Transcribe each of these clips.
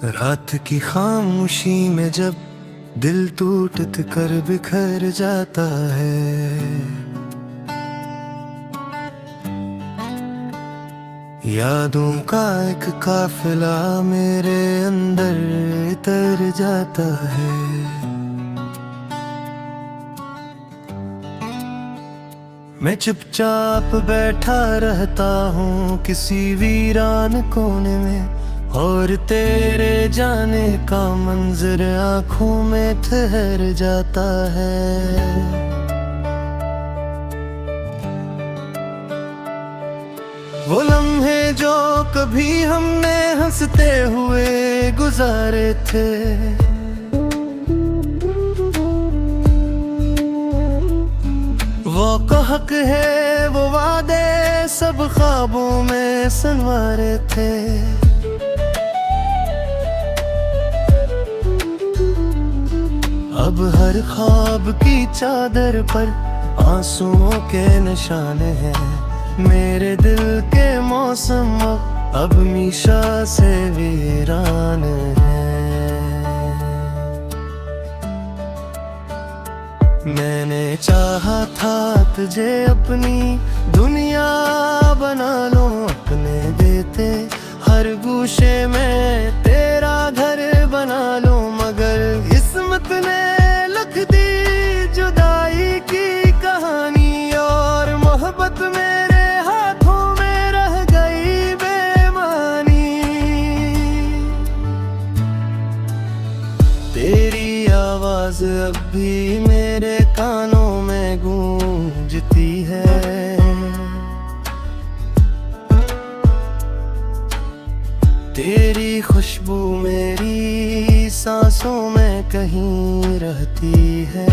रात की खामोशी में जब दिल टूट कर बिखर जाता है, यादों का एक काफिला मेरे अंदर तर जाता है। मैं चुपचाप बैठा रहता हूँ किसी वीरान कोने में, और तेरे जाने का मंजर आँखों में ठहर जाता है। वो लम्हे जो कभी हमने हंसते हुए गुजारे थे, वो कहक है वो वादे सब ख्वाबों में संवारे थे। अब हर ख्वाब की चादर पर आंसुओं के निशान हैं। मेरे दिल के मौसम अब मीशा से वीरान हैं। मैंने चाहा था तुझे अपनी दुनिया बना लो अपने देते, हर गूशे में तेरा घर बना लो, मगर किस्मत ने लिख दी जुदाई की कहानी, और मोहब्बत मेरे हाथों में रह गई बेमानी। तेरी आवाज अब भी मेरे कानों में गूंजती है, तेरी खुशबू मेरी सांसों में कहीं रहती है।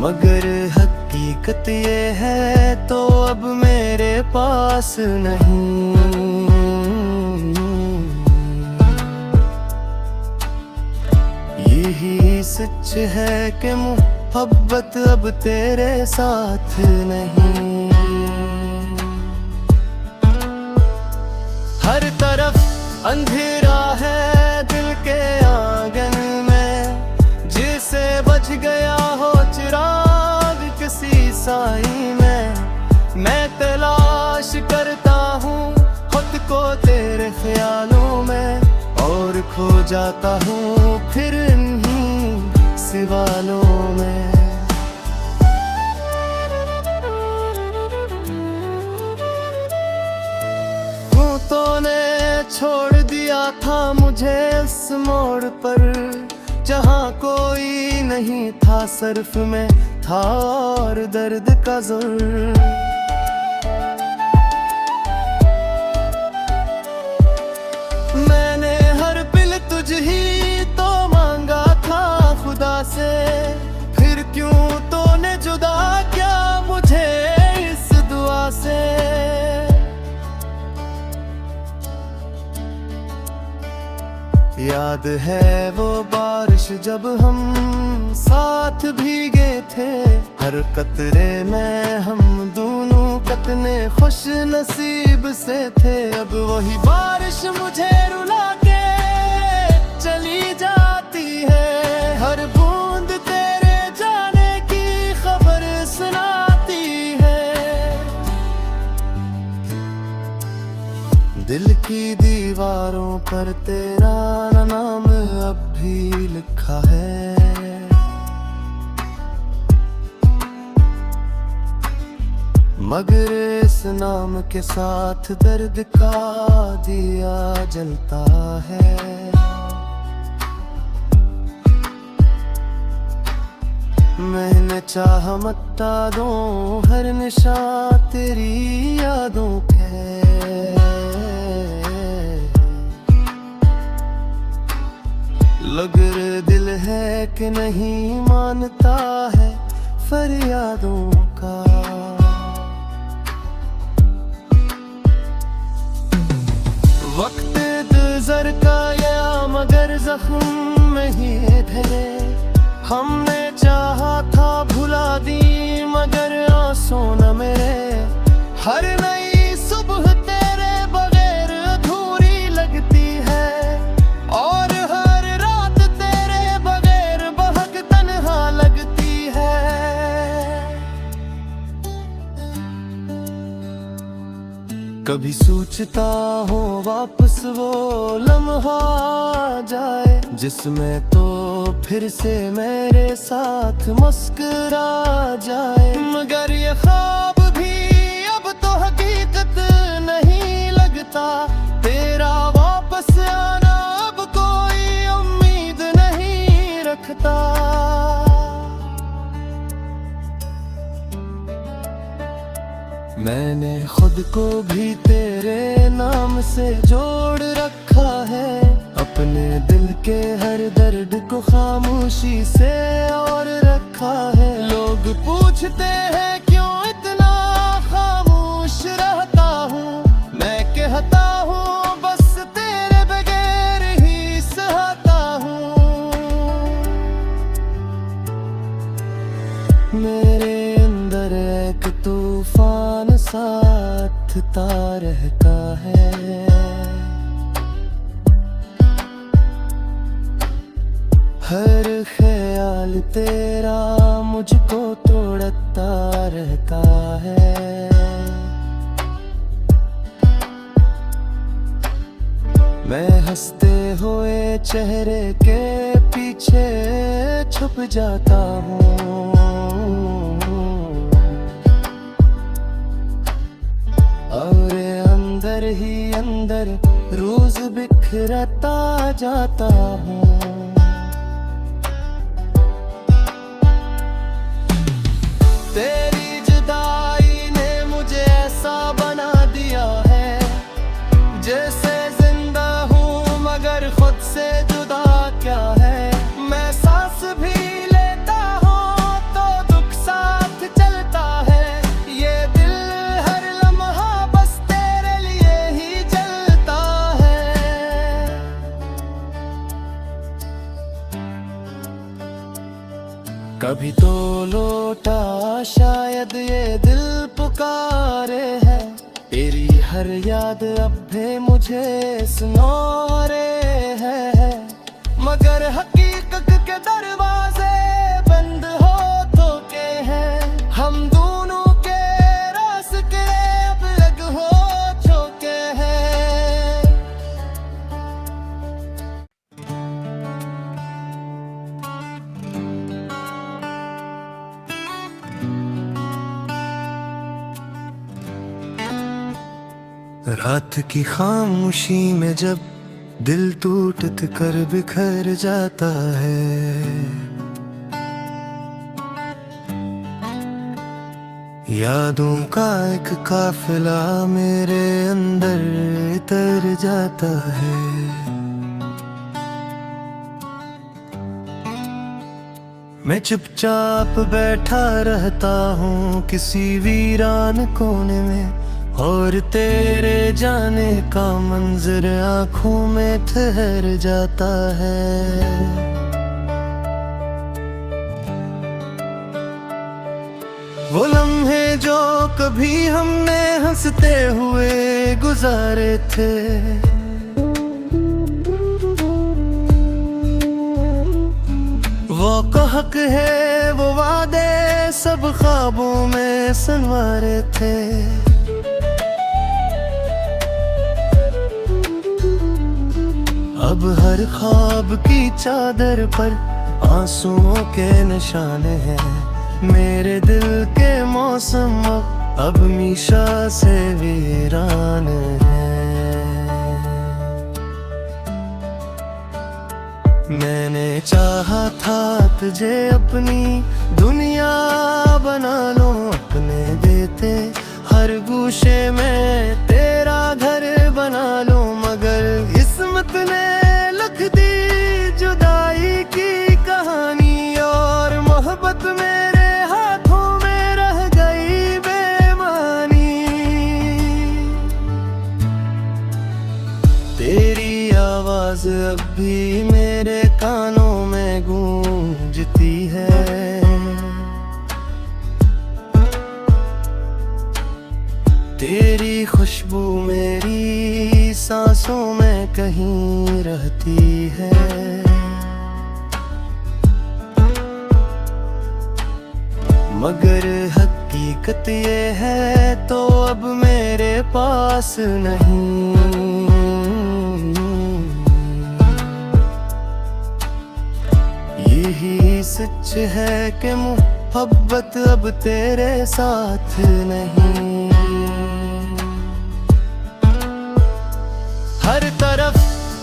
मगर हकीकत ये है तो अब मेरे पास नहीं। यही सच है कि मोहब्बत अब तेरे साथ नहीं। हर तरफ अंधेरा है दिल के आंगन में, जिसे बच गया हो चिराग किसी साई में। मैं तलाश करता हूँ खुद को तेरे ख्यालों में, और खो जाता हूँ फिर इन्हीं सवालों में। तूने छोड़ दिया था मुझे उस मोड़ पर, जहाँ कोई नहीं था, सिर्फ मैं था और दर्द का ज़ुर। मैंने हर पल तुझ ही तो मांगा था खुदा से, फिर क्यों तूने जुदा किया मुझे इस दुआ से। याद है वो बारिश जब हम साथ भीगे थे, हर कतरे में हम दोनों कितने खुश नसीब से थे। अब वही बारिश मुझे रुला के चली जाती है, हर बूंद तेरे जाने की खबर सुनाती है। दिल की दीवारों पर तेरा नाम अब भी लिखा है, मगर इस नाम के साथ दर्द का दिया जलता है। मैंने चाहा मिटा दूं हर निशान तेरी यादों के, मगर दिल है कि नहीं मानता है फरियादों का। वक्त गुजर का या मगर जख्म में ही धरे, हमने चाहा था भुला दी मगर आंसू न मेरे। हर नई सुबह कभी सोचता हूँ वापस वो लम्हा आ जाए जिसमें तो फिर से मेरे साथ मुस्कुरा जाए। मगर ये ख्वाब भी अब तो हकीकत नहीं लगता, तेरा वापस आना अब कोई उम्मीद नहीं रखता। मैंने खुद को भी तेरे नाम से जोड़ रखा है, अपने दिल के हर दर्द को खामोशी से और रखा है। लोग पूछते हैं क्यों इतना खामोश रहता हूँ, मैं कहता हूँ बस तेरे बगैर ही सहता हूँ। मेरे अंदर एक तूफान साथता रहता है, हर ख्याल तेरा मुझको तोड़ता रहता है। मैं हंसते हुए चेहरे के पीछे छुप जाता हूँ, और अंदर ही अंदर रोज बिखरता जाता हूँ। तेरी जुदाई ने मुझे ऐसा बना दिया है जैसे जिंदा हूँ मगर खुद से जुदा क्या है। मैं सांस भी लेता हूँ तो दुख साथ चलता है, ये दिल हर लम्हा बस तेरे लिए ही जलता है। कभी तो लौटा शायद ये दिल पुकारे है, तेरी हर याद अब भी मुझे सुनारे है। मगर हकीकत के दरवाजे बंद हो चुके हैं, हम दोनों के रास्ते अब अलग हो चुके हैं। रात की खामोशी में जब दिल टूट कर बिखर जाता है, यादों का एक काफिला मेरे अंदर तर जाता है। मैं चुपचाप बैठा रहता हूँ किसी वीरान कोने में, और तेरे जाने का मंजर आँखों में ठहर जाता है। वो लम्हे जो कभी हमने हंसते हुए गुजारे थे, वो कहक है वो वादे सब ख्वाबों में संवारे थे। अब हर ख्वाब की चादर पर आंसुओं के निशान हैं, मेरे दिल के मौसम अब मीशा से वीरान हैं। मैंने चाहा था तुझे अपनी दुनिया बना लो, अपने देते हर गूशे में तेरा घर बना लो। मगर किस्मत ने लिख दी जुदाई की कहानी, और मोहब्बत मेरे हाथों में रह गई बेमानी। तेरी आवाज अब भी मेरे कानों में गूंजती है, तेरी खुशबू मेरी सांसों में कहीं रहती है। मगर हकीकत ये है तो अब मेरे पास नहीं। यही सच है कि मोहब्बत अब तेरे साथ नहीं। हर तरफ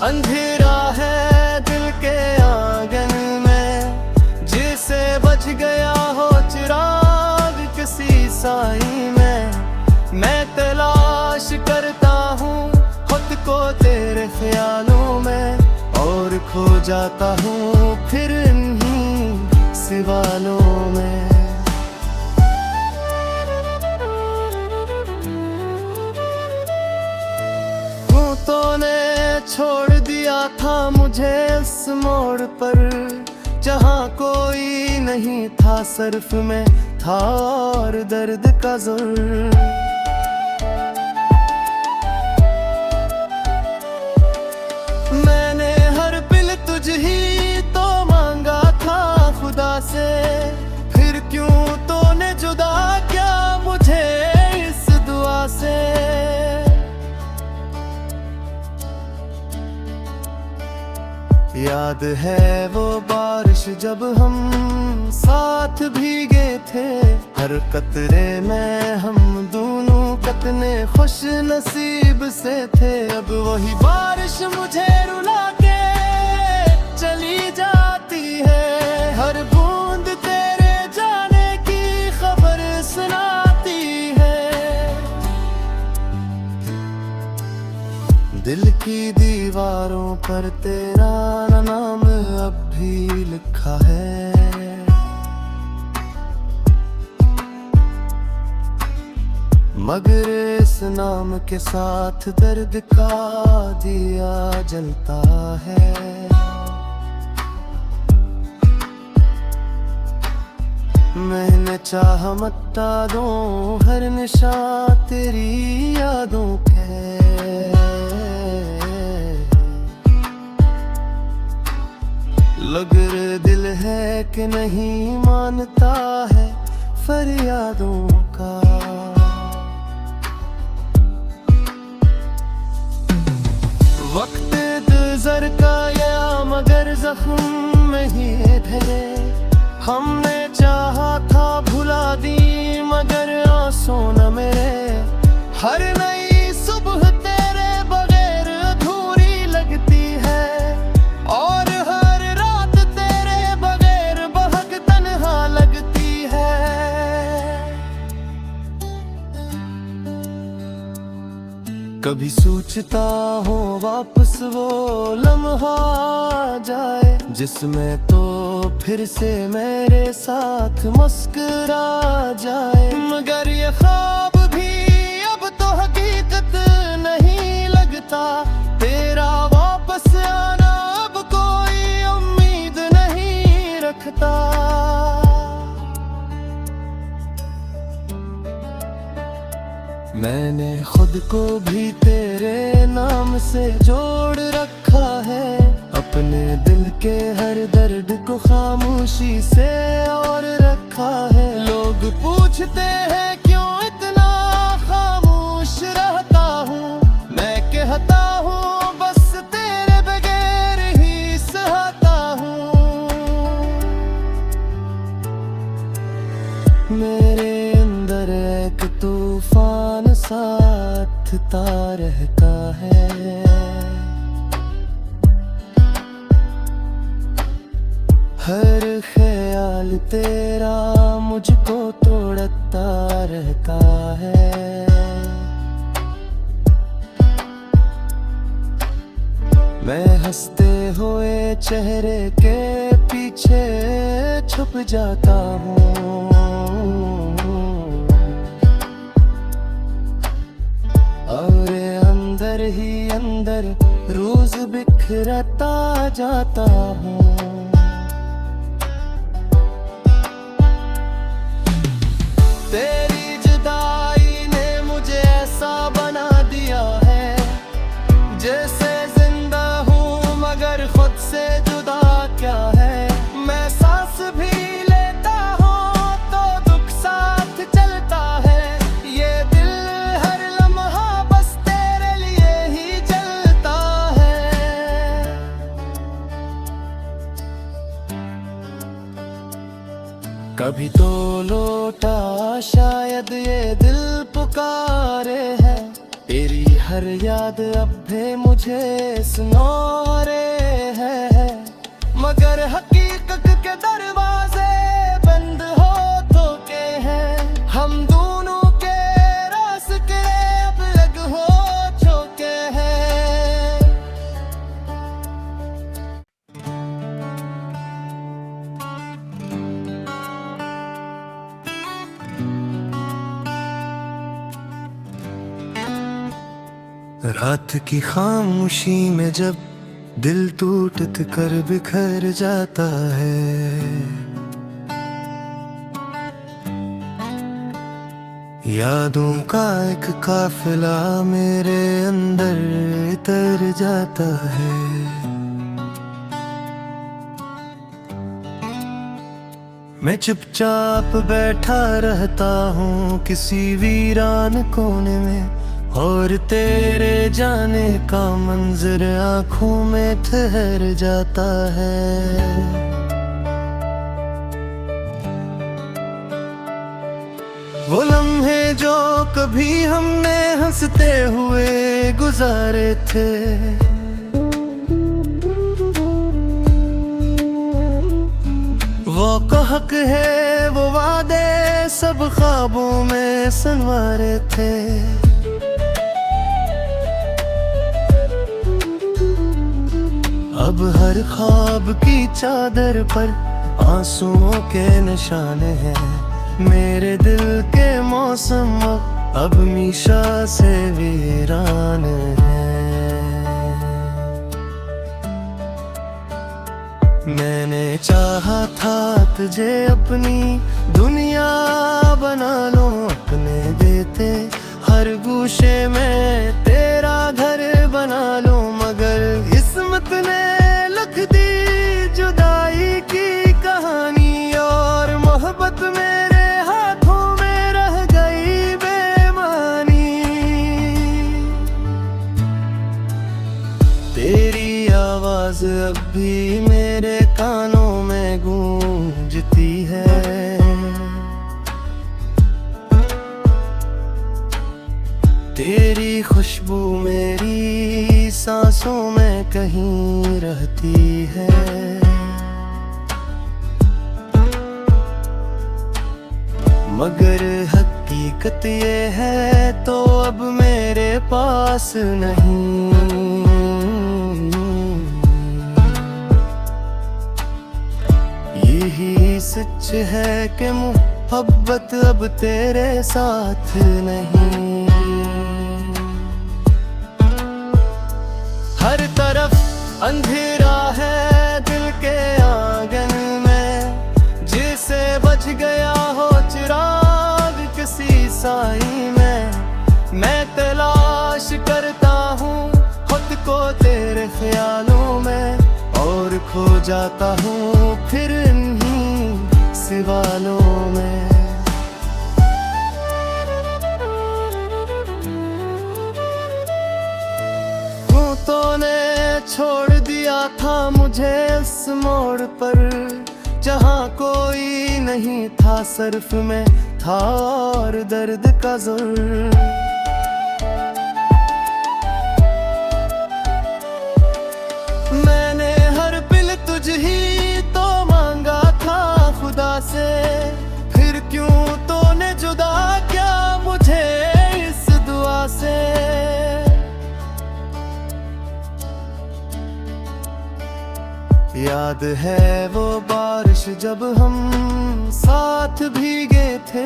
अंधेरा है दिल के आंगन में, जिसे बच गया हो चिराग किसी साई में। मैं तलाश करता हूँ खुद को तेरे ख्यालों में, और खो जाता हूँ फिर इन्हीं सवालों में। तूने छोड़ दिया था मुझे उस मोड़ पर, जहाँ कोई नहीं था, सिर्फ मैं था और दर्द का ज़ुर। मैंने हर पल तुझ ही तो मांगा था खुदा से, फिर क्यों तूने जुदा किया मुझे इस दुआ से। याद है वो बारिश जब हम साथ भीगे थे, हर कतरे में हम दोनों कितने खुश नसीब से थे। अब वही बारिश मुझे रुला के चली जाती है, हर बूंद तेरे जाने की खबर सुनाती है। दिल की दीवारों पर तेरा नाम अब भी लिखा है, मगर इस नाम के साथ दर्द का दिया जलता है। मैंने चाहा मिटा दूं हर निशान तेरी यादों के, मगर दिल है कि नहीं मानता है फरियादों का। वक्त गुजर का या मगर जख्म में ही धरे, हमने चाहा था भुला दी मगर आंसू न मेरे। हर नई सुबह तेरे बगैर अधूरी लगती है, और हर रात तेरे बगैर बहक तन्हा लगती है। कभी सोचता हूँ वापस वो लम्हा आ जाए, जिसमें तो फिर से मेरे साथ मुस्कुरा जाए। मगर ये ख्वाब भी अब तो हकीकत नहीं लगता, तेरा वापस आना अब कोई उम्मीद नहीं रखता। मैंने खुद को भी तेरे नाम से जोड़ रखा है, अपने दिल के हर दर्द को खामोशी से और रखा है। लोग पूछते हैं क्यों इतना खामोश रहता हूँ, मैं कहता हूँ बस तेरे बगैर ही सहता हूँ। मेरे अंदर एक तूफान साथता रहता है, हर ख्याल तेरा मुझको तोड़ता रहता है। मैं हंसते हुए चेहरे के पीछे छुप जाता हूँ, और अंदर ही अंदर रोज बिखरता जाता हूँ। तेरी जुदाई ने मुझे ऐसा बना दिया है, जैसे जिंदा हूँ मगर खुद से जुदा क्या है। मैं सांस भी लेता हूँ तो दुख साथ चलता है, ये दिल हर लम्हा कभी तो लौटा शायद ये दिल पुकारे है, तेरी हर याद अब भी मुझे सुनारे है। मगर हकीकत के दरवाजे बंद हो चुके हैं, हम दोनों के रास्ते अब अलग हो चुके हैं। रात की खामोशी में जब दिल टूट कर बिखर जाता है, यादों का एक काफिला मेरे अंदर तर जाता है। मैं चुपचाप बैठा रहता हूँ किसी वीरान कोने में, और तेरे जाने का मंजर आँखों में ठहर जाता है। वो लम्हे जो कभी हमने हंसते हुए गुजारे थे, वो कहक है वो वादे सब ख्वाबों में संवारे थे। अब हर ख्वाब की चादर पर आंसुओं के निशान हैं, मेरे दिल के मौसम अब मीशा से वीरान हैं। मैंने चाहा था तुझे अपनी दुनिया बना लो, अपने देते हर गूशे में तेरा घर बना लो, मगर किस्मत ने लिख दी जुदाई की कहानी, और मोहब्बत मेरे हाथों में रह गई बेमानी। तेरी आवाज अब भी मेरे कानों में गूंजती है, तेरी खुशबू मेरी सांसों में कहीं रहती है। मगर हकीकत ये है तो अब मेरे पास नहीं, यही सच है कि मोहब्बत अब तेरे साथ नहीं। हर तरफ अंधेरा है दिल के आंगन में, जिसे बच गया हो चिराग किसी साई में। मैं तलाश करता हूँ खुद को तेरे ख्यालों में, और खो जाता हूँ फिर इन्हीं सवालों में। तूने छोड़ दिया था मुझे उस मोड़ पर, जहाँ कोई नहीं था, सिर्फ मैं था और दर्द का ज़ोर। मैंने हर पल तुझ ही तो मांगा था खुदा से, फिर क्यों तूने जुदा किया मुझे इस दुआ से। याद है वो बारिश जब हम साथ भीगे थे,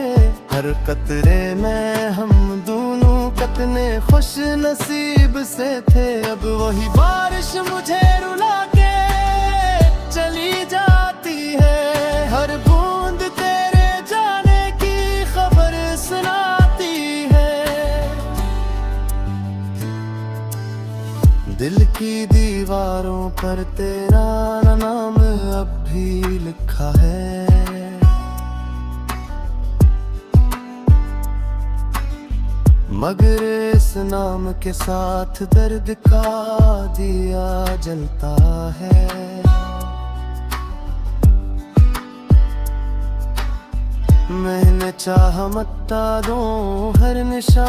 हर कतरे में हम दोनों कितने खुश नसीब से थे। अब वही बारिश मुझे रुला के चली जाती है, हर बूंद तेरे जाने की खबर सुनाती है। दिल की दीवारों पर तेरा नाम अब भी लिखा है, मगर इस नाम के साथ दर्द का दिया जलता है। मैंने चाहा मत्ता दूं हर निशा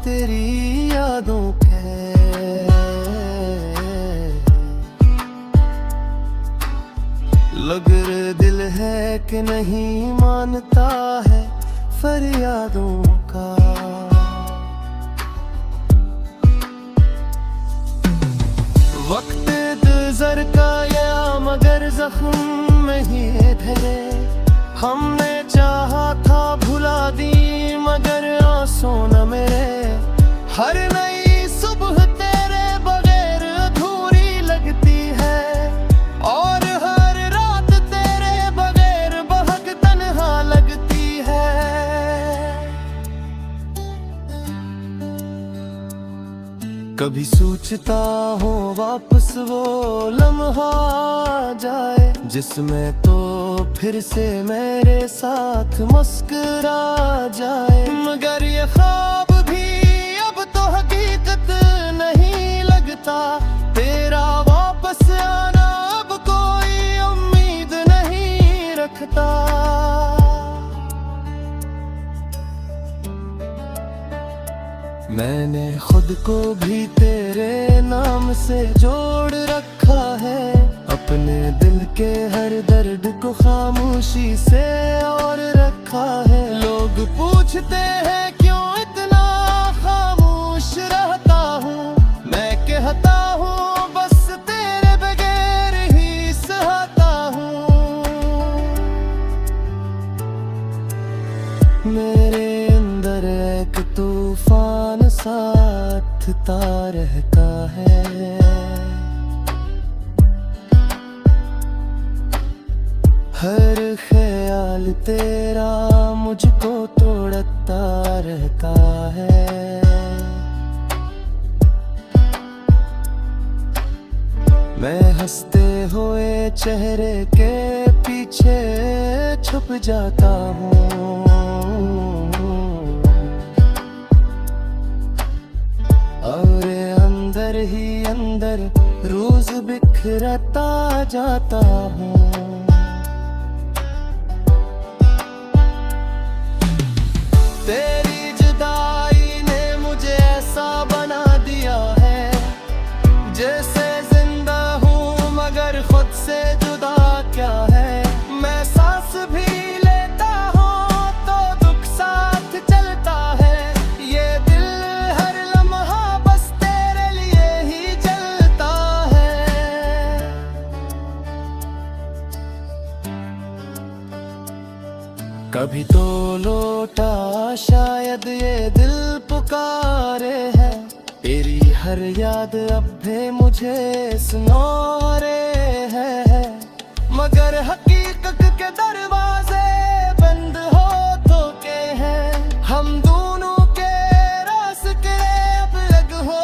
तेरी यादों के। लगर दिल है कि नहीं मानता है फरियादों का। वक्त गुजर का या मगर जख्म में ही धरे। हमने चाहा था भुला दी मगर आंसू न मेरे। हर नई सुबह तेरे बगैर अधूरी लगती है और हर रात तेरे बगैर बहक तन्हा लगती है। कभी सोचता हूँ वापस वो लम्हा आ जाए जिसमें तो फिर से मेरे साथ मुस्कुरा जाए। मगर ये ख्वाब भी अब तो हकीकत नहीं लगता। तेरा वापस आना अब कोई उम्मीद नहीं रखता। मैंने खुद को भी तेरे नाम से जोड़ रखा है। अपने दिल के हर दर्द को खामोशी से और रखा है। लोग पूछते हैं क्यों इतना खामोश रहता हूँ। मैं कहता हूँ बस तेरे बगैर ही सहता हूँ। मेरे अंदर एक तूफान साथ रहता है। हर ख्याल तेरा मुझको तोड़ता रहता है। मैं हंसते हुए चेहरे के पीछे छुप जाता हूँ और अंदर ही अंदर रोज बिखरता जाता हूँ। तेरी जुदाई ने मुझे ऐसा बना दिया है जैसे जिंदा हूँ मगर खुद से जुदा क्या है। मैं सांस भी लेता हूँ तो दुख साथ चलता है। ये दिल हर लम्हा बस तेरे लिए ही जलता है। कभी तो लौटा शायद ये दिल पुकारे है। तेरी हर याद अब भी मुझे सुनारे है। मगर हकीकत के दरवाजे बंद हो चुके हैं। हम दोनों के रास्ते अब अलग हो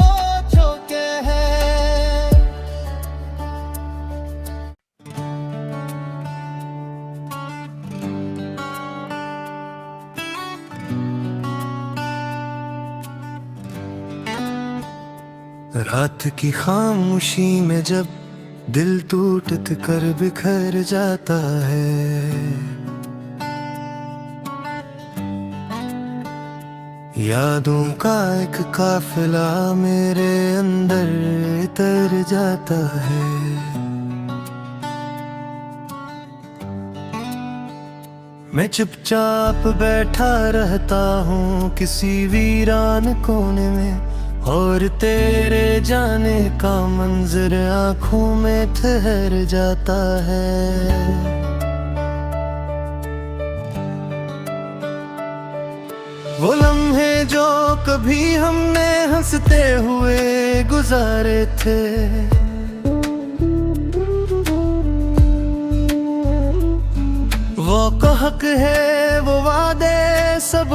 चुके हैं। रात की खामोशी में जब दिल टूट कर बिखर जाता है। यादों का एक काफिला मेरे अंदर तर जाता है। मैं चुपचाप बैठा रहता हूँ किसी वीरान कोने में और तेरे जाने का मंजर आँखों में ठहर जाता है। वो लम्हे जो कभी हमने हंसते हुए गुजारे थे। वो कहक है वो वादे सब